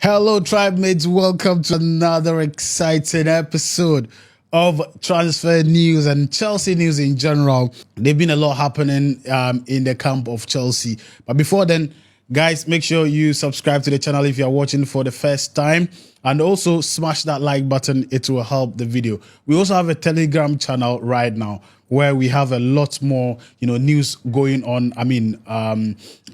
Hello, tribe mates. Welcome to another exciting episode of transfer news and Chelsea news in general. There's been a lot happening in the camp of Chelsea. But before then, guys, make sure you subscribe to the channel if you're watching for the first time. And also smash that like button. It will help the video. We also have a Telegram channel right now where we have a lot more, news going on.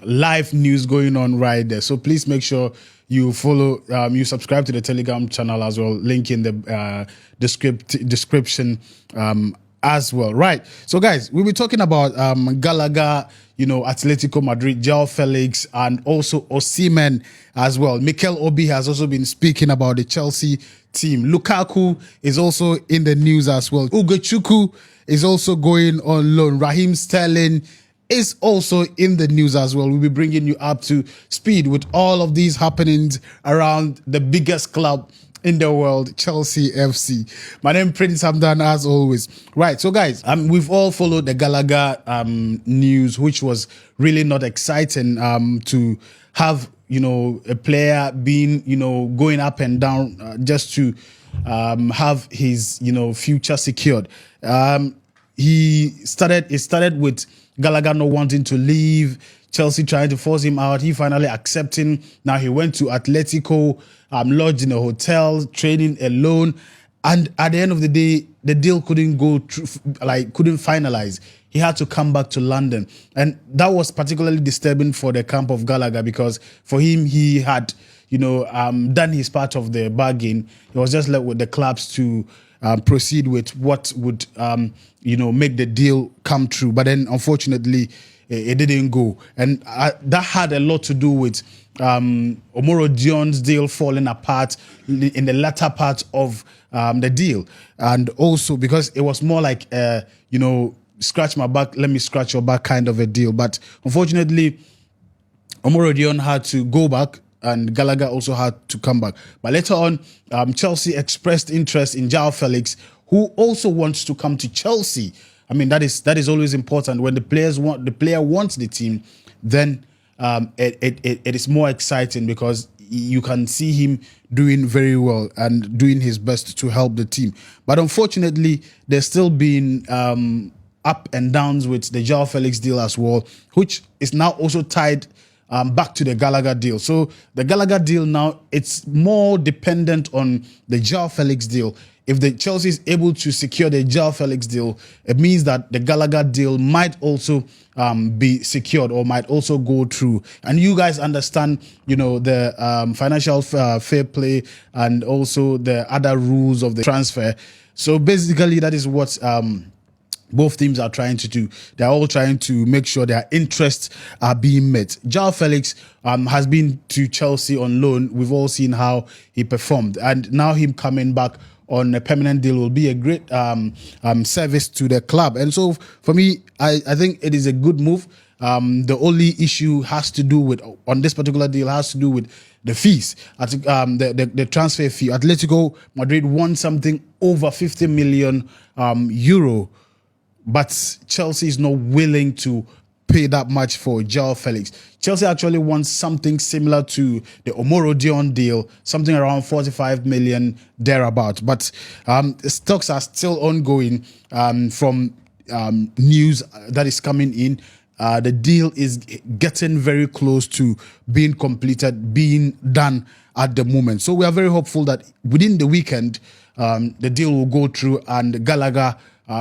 Live news going on right there. So please make sure you follow, you subscribe to the Telegram channel as well. Link in the description as well. Right. So guys, we'll be talking about Gallagher, Atletico Madrid, Joao Felix, and also Osimhen as well. Mikel Obi has also been speaking about the Chelsea team. Lukaku is also in the news as well. Ugochukwu is also going on loan. Raheem Sterling is also in the news as well. We'll be bringing you up to speed with all of these happenings around the biggest club in the world, Chelsea FC. My name is Prince Hamdan, as always. Right, so guys, we've all followed the Gallagher news, which was really not exciting to have, a player being, going up and down just to have his, future secured. It started with Gallagher not wanting to leave, Chelsea trying to force him out. He finally accepting. Now he went to Atletico, lodged in a hotel, training alone. And at the end of the day, the deal couldn't go through, couldn't finalize. He had to come back to London. And that was particularly disturbing for the camp of Gallagher because for him, he had, done his part of the bargain. He was just left with the clubs to proceed with what would, make the deal come true. But then, unfortunately, it didn't go. And that had a lot to do with Omoro Dion's deal falling apart in the latter part of the deal. And also because it was more like, scratch my back, let me scratch your back kind of a deal. But unfortunately, Omoro Dion had to go back and Gallagher also had to come back. But later on, Chelsea expressed interest in Joao Felix, who also wants to come to Chelsea. I mean, that is always important. When the player wants the team, then it is more exciting because you can see him doing very well and doing his best to help the team. But unfortunately, there's still been up and downs with the Joao Felix deal as well, which is now also tied back to the Gallagher deal. So the Gallagher deal now, it's more dependent on the Joao Felix deal. If the Chelsea is able to secure the Joao Felix deal, it means that the Gallagher deal might also be secured or might also go through. And you guys understand, the financial fair play and also the other rules of the transfer. So basically, that is what both teams are trying to do. They're all trying to make sure their interests are being met. Joao Felix has been to Chelsea on loan. We've all seen how he performed. And now him coming back on a permanent deal will be a great service to the club. And so for me, I think it is a good move. The only issue has to do with, on this particular deal, has to do with the fees. The transfer fee. Atletico Madrid won something over 50 million euro. But Chelsea is not willing to pay that much for Joao Felix. Chelsea actually wants something similar to the Omoro Dion deal, something around 45 million thereabout. But stocks are still ongoing from news that is coming in. The deal is getting very close to being completed, being done at the moment. So we are very hopeful that within the weekend, the deal will go through and Gallagher,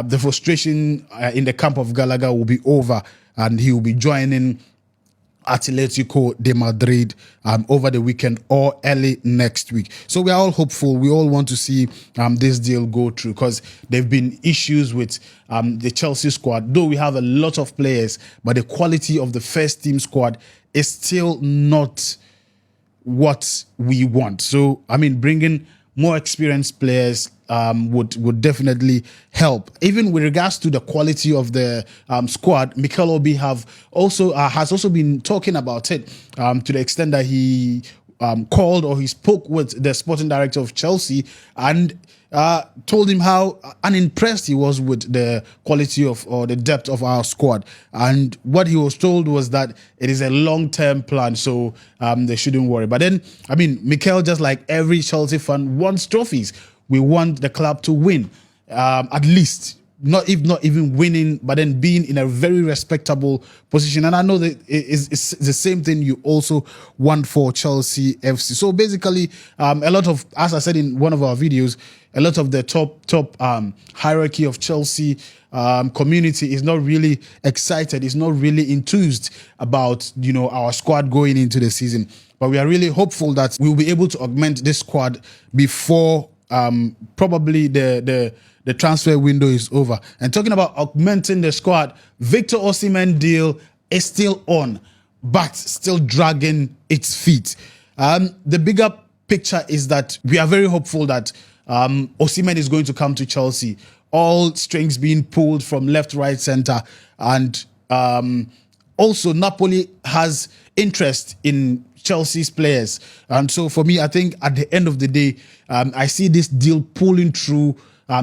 the frustration in the camp of Gallagher will be over and he will be joining Atletico de Madrid over the weekend or early next week. So we are all hopeful. We all want to see this deal go through because there have been issues with the Chelsea squad. Though we have a lot of players, but the quality of the first team squad is still not what we want. So, bringing more experienced players would definitely help. Even with regards to the quality of the squad, Mikel Obi has also been talking about it to the extent that he called, or he spoke with the sporting director of Chelsea and told him how unimpressed he was with the quality of, or the depth of our squad. And what he was told was that it is a long-term plan, so they shouldn't worry. But then, I mean, Mikel, just like every Chelsea fan, wants trophies. We want the club to win, at least. Not even winning, but then being in a very respectable position. And I know that it's the same thing you also want for Chelsea FC. So basically, a lot of, as I said in one of our videos, a lot of the top hierarchy of Chelsea community is not really excited, is not really enthused about, you know, our squad going into the season. But we are really hopeful that we'll be able to augment this squad before probably the transfer window is over. And talking about augmenting the squad, Victor Osimhen deal is still on, but still dragging its feet. The bigger picture is that we are very hopeful that Osimhen is going to come to Chelsea. All strings being pulled from left, right, center. And also Napoli has interest in Chelsea's players. And so for me, I think at the end of the day, I see this deal pulling through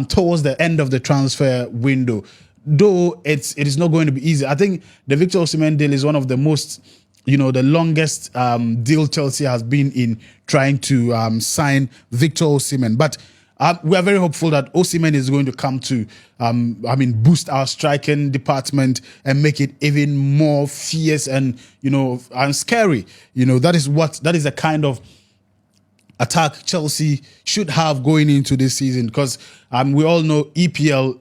towards the end of the transfer window. Though it is not going to be easy. I think the Victor Osimhen deal is one of the most, you know, the longest deal Chelsea has been in trying to sign Victor Osimhen. But we are very hopeful that Osimhen is going to come to, boost our striking department and make it even more fierce and, you know, and scary. You know, that is the kind of attack Chelsea should have going into this season, because we all know EPL,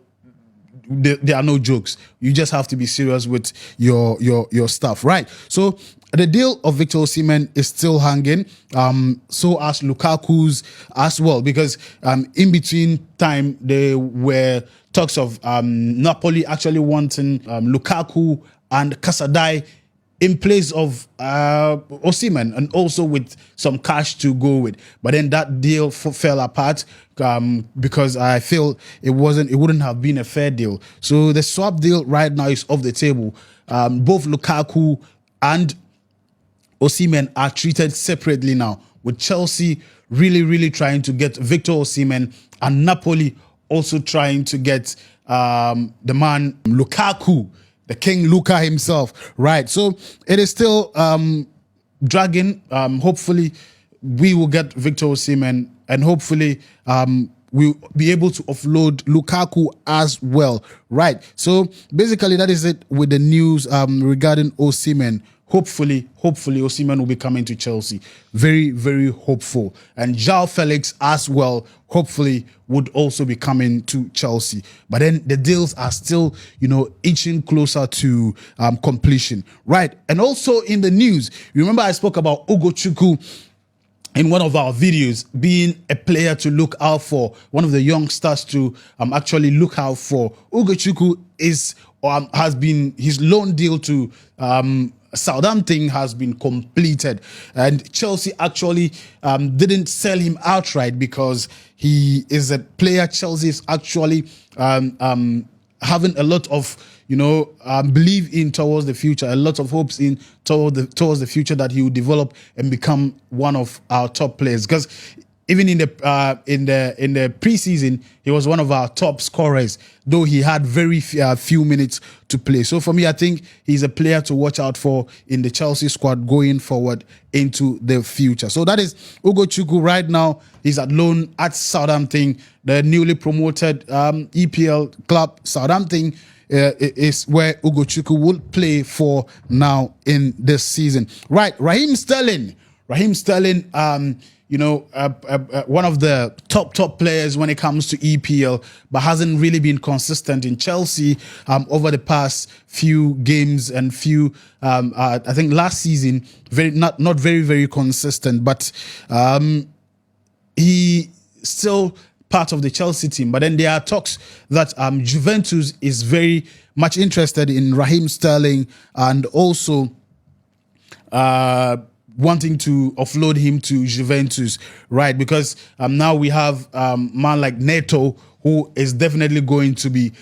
there are no jokes. You just have to be serious with your stuff, right? So the deal of Victor Osimhen is still hanging. So as Lukaku's as well, because in between time there were talks of Napoli actually wanting Lukaku and Casadei in place of Osimhen, and also with some cash to go with. But then that deal fell apart because I feel it wouldn't have been a fair deal. So the swap deal right now is off the table. Both Lukaku and Osimhen are treated separately now, with Chelsea really trying to get Victor Osimhen and Napoli also trying to get the man Lukaku, the King Luka himself, right? So it is still dragging. Hopefully we will get Victor Osimhen, and hopefully we'll be able to offload Lukaku as well, right? So basically that is it with the news regarding Osimhen. Hopefully Osimhen will be coming to Chelsea. Very hopeful. And Joao Felix as well, hopefully would also be coming to Chelsea. But then the deals are still, you know, inching closer to completion, right? And also in the news, remember I spoke about Ugochukwu in one of our videos being a player to look out for, one of the youngsters to actually look out for. Ugochukwu has been, his loan deal to Southampton has been completed, and Chelsea actually didn't sell him outright because he is a player Chelsea is actually having a lot of, you know, believe in towards the future, a lot of hopes in towards the future that he will develop and become one of our top players. Because even in the preseason, he was one of our top scorers, though he had very few minutes to play. So for me, I think he's a player to watch out for in the Chelsea squad going forward into the future. So that is Ugochukwu right now. He's at loan at Southampton, the newly promoted EPL club. Southampton is where Ugochukwu will play for now in this season. Right, Raheem Sterling, you know, one of the top players when it comes to EPL, but hasn't really been consistent in Chelsea over the past few games and few. I think last season, not very consistent, but he still part of the Chelsea team. But then there are talks that Juventus is very much interested in Raheem Sterling, and also wanting to offload him to Juventus, right? Because now we have man like Neto, who is definitely going to be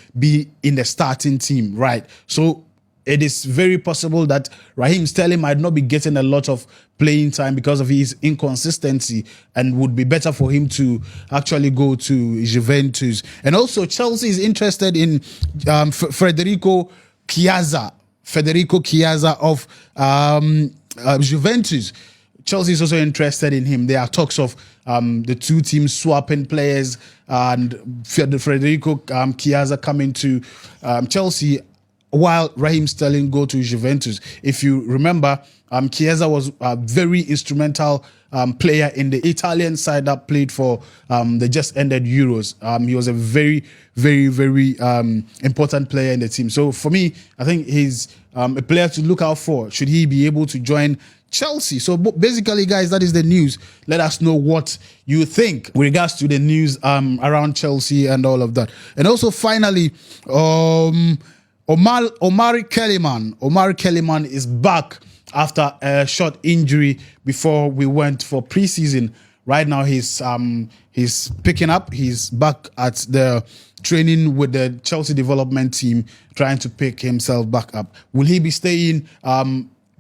in the starting team, right? So it is very possible that Raheem Sterling might not be getting a lot of playing time because of his inconsistency, and would be better for him to actually go to Juventus. And also Chelsea is interested in Federico Chiesa of Juventus. Chelsea is also interested in him. There are talks of the two teams swapping players, and Federico Chiesa coming to Chelsea, while Raheem Sterling go to Juventus. If you remember, Chiesa was a very instrumental player in the Italian side that played for the just ended Euros. He was a very, very, very important player in the team. So for me, I think he's a player to look out for, should he be able to join Chelsea. So basically, guys, that is the news. Let us know what you think with regards to the news around Chelsea and all of that. And also, finally, Omar Kellyman is back after a short injury before we went for preseason. Right now, he's picking up. He's back at the training with the Chelsea development team, trying to pick himself back up. Will he be staying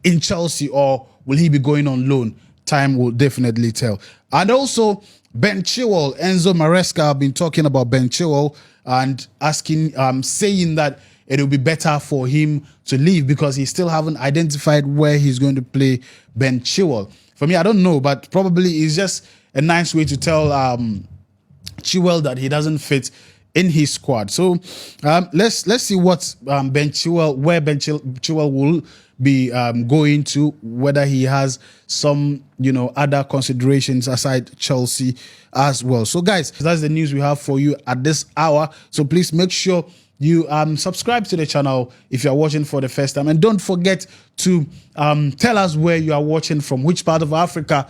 in Chelsea, or will he be going on loan? Time will definitely tell. And also, Ben Chilwell, Enzo Maresca have been talking about Ben Chilwell and saying that it will be better for him to leave because he still haven't identified where he's going to play Ben Chilwell. For me, I don't know, but probably it's just a nice way to tell Chilwell that he doesn't fit in his squad. So let's see what where Ben Chilwell will be going to, whether he has some other considerations aside Chelsea as well. So guys, that's the news we have for you at this hour. So please make sure you subscribe to the channel if you are watching for the first time, and don't forget to tell us where you are watching from, which part of Africa.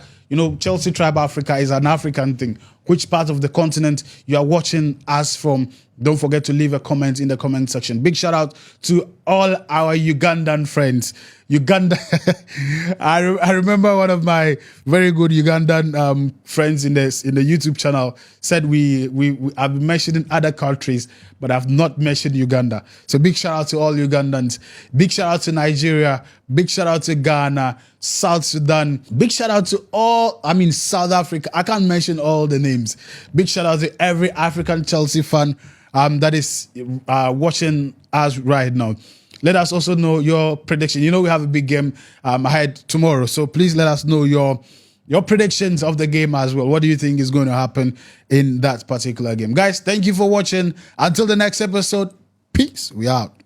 Chelsea Tribe Africa is an African thing. Which part of the continent you are watching us from? Don't forget to leave a comment in the comment section. Big shout out to all our Ugandan friends. Uganda, I remember one of my very good Ugandan friends in the YouTube channel said we have been mentioning other countries, but I've not mentioned Uganda. So big shout out to all Ugandans. Big shout out to Nigeria. Big shout out to Ghana, South Sudan. Big shout out to South Africa. I can't mention all the names. Big shout out to every African Chelsea fan that is watching us right now. Let us also know your prediction. We have a big game ahead tomorrow, so please let us know your predictions of the game as well. What do you think is going to happen in that particular game? Guys, thank you for watching. Until the next episode, peace. We out.